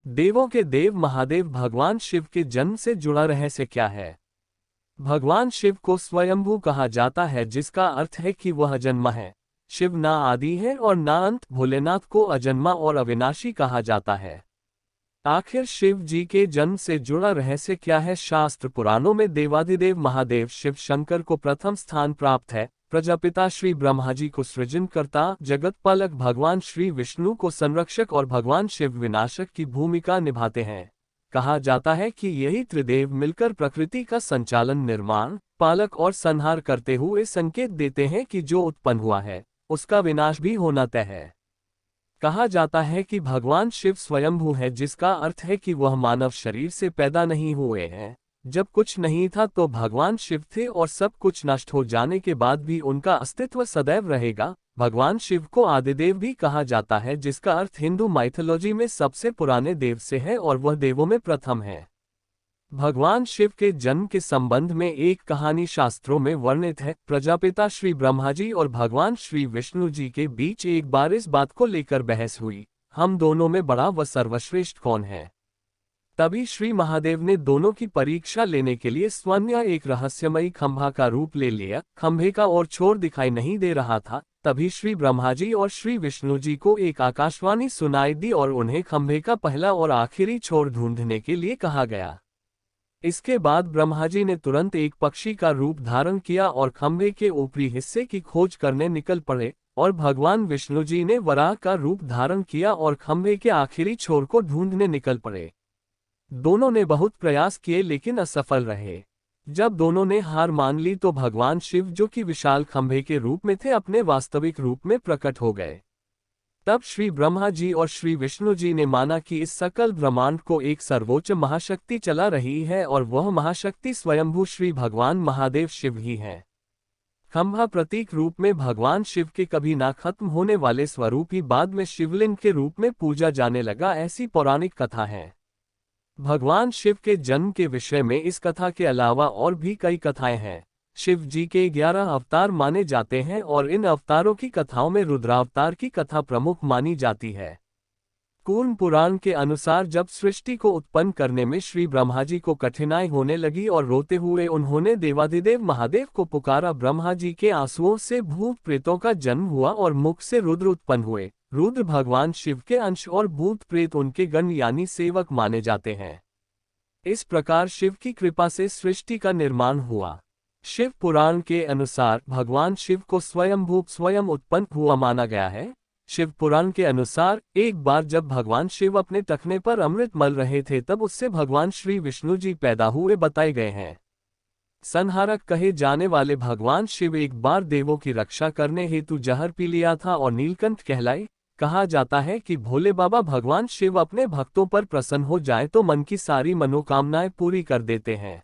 देवों के देव महादेव भगवान शिव के जन्म से जुड़ा रहस्य क्या है? भगवान शिव को स्वयंभू कहा जाता है, जिसका अर्थ है कि वह अजन्मा है। शिव ना आदि है और ना अंत। भोलेनाथ को अजन्मा और अविनाशी कहा जाता है। आखिर शिव जी के जन्म से जुड़ा रहस्य क्या है? शास्त्र पुराणों में देवाधिदेव महादेव शिव शंकर को प्रथम स्थान प्राप्त है। प्रजापिता श्री ब्रह्मा जी को सृजनकर्ता, जगत पालक भगवान श्री विष्णु को संरक्षक और भगवान शिव विनाशक की भूमिका निभाते हैं। कहा जाता है कि यही त्रिदेव मिलकर प्रकृति का संचालन, निर्माण, पालक और संहार करते हुए संकेत देते हैं कि जो उत्पन्न हुआ है उसका विनाश भी होना तय है। कहा जाता है कि भगवान शिव स्वयंभू है, जिसका अर्थ है कि वह मानव शरीर से पैदा नहीं हुए हैं। जब कुछ नहीं था तो भगवान शिव थे और सब कुछ नष्ट हो जाने के बाद भी उनका अस्तित्व सदैव रहेगा। भगवान शिव को आदिदेव भी कहा जाता है, जिसका अर्थ हिंदू माइथोलॉजी में सबसे पुराने देव से है और वह देवों में प्रथम है। भगवान शिव के जन्म के संबंध में एक कहानी शास्त्रों में वर्णित है। प्रजापिता श्री ब्रह्मा जी और भगवान श्री विष्णु जी के बीच एक बार इस बात को लेकर बहस हुई, हम दोनों में बड़ा व सर्वश्रेष्ठ कौन है। तभी श्री महादेव ने दोनों की परीक्षा लेने के लिए स्वयं एक रहस्यमयी खंभा का रूप ले लिया। खंभे का और छोर दिखाई नहीं दे रहा था। तभी श्री ब्रह्मा जी और श्री विष्णु जी को एक आकाशवाणी सुनाई दी और उन्हें खंभे का पहला और आखिरी छोर ढूंढने के लिए कहा गया। इसके बाद ब्रह्मा जी ने तुरंत एक पक्षी का रूप धारण किया और खंभे के ऊपरी हिस्से की खोज करने निकल पड़े, और भगवान विष्णु जी ने वराह का रूप धारण किया और खंभे के आखिरी छोर को ढूंढने निकल पड़े। दोनों ने बहुत प्रयास किए लेकिन असफल रहे। जब दोनों ने हार मान ली तो भगवान शिव, जो कि विशाल खंभे के रूप में थे, अपने वास्तविक रूप में प्रकट हो गए। तब श्री ब्रह्मा जी और श्री विष्णु जी ने माना कि इस सकल ब्रह्मांड को एक सर्वोच्च महाशक्ति चला रही है और वह महाशक्ति स्वयंभू श्री भगवान महादेव शिव ही है। खंभा प्रतीक रूप में भगवान शिव के कभी ना खत्म होने वाले स्वरूप ही बाद में शिवलिंग के रूप में पूजा जाने लगा, ऐसी पौराणिक कथा है। भगवान शिव के जन्म के विषय में इस कथा के अलावा और भी कई कथाएं हैं। शिव जी के 11 अवतार माने जाते हैं और इन अवतारों की कथाओं में रुद्रावतार की कथा प्रमुख मानी जाती है। कूर्म पुराण के अनुसार जब सृष्टि को उत्पन्न करने में श्री ब्रह्मा जी को कठिनाई होने लगी और रोते हुए उन्होंने देवाधिदेव महादेव को पुकारा। ब्रह्मा जी के आंसुओं से भूत प्रेतों का जन्म हुआ और मुख से रुद्र उत्पन्न हुए। रुद्र भगवान शिव के अंश और भूत प्रेत उनके गण यानी सेवक माने जाते हैं। इस प्रकार शिव की कृपा से सृष्टि का निर्माण हुआ। शिव पुराण के अनुसार भगवान शिव को स्वयंभू, स्वयं उत्पन्न हुआ माना गया है। शिव पुराण के अनुसार एक बार जब भगवान शिव अपने टखने पर अमृत मल रहे थे तब उससे भगवान श्री विष्णु जी पैदा हुए बताए गए हैं। संहारक कहे जाने वाले भगवान शिव एक बार देवों की रक्षा करने हेतु जहर पी लिया था और नीलकंठ कहलाए। कहा जाता है कि भोले बाबा भगवान शिव अपने भक्तों पर प्रसन्न हो जाए तो मन की सारी मनोकामनाएं पूरी कर देते हैं।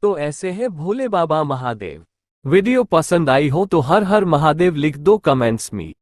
तो ऐसे हैं भोले बाबा महादेव। वीडियो पसंद आई हो तो हर हर महादेव लिख दो कमेंट्स में।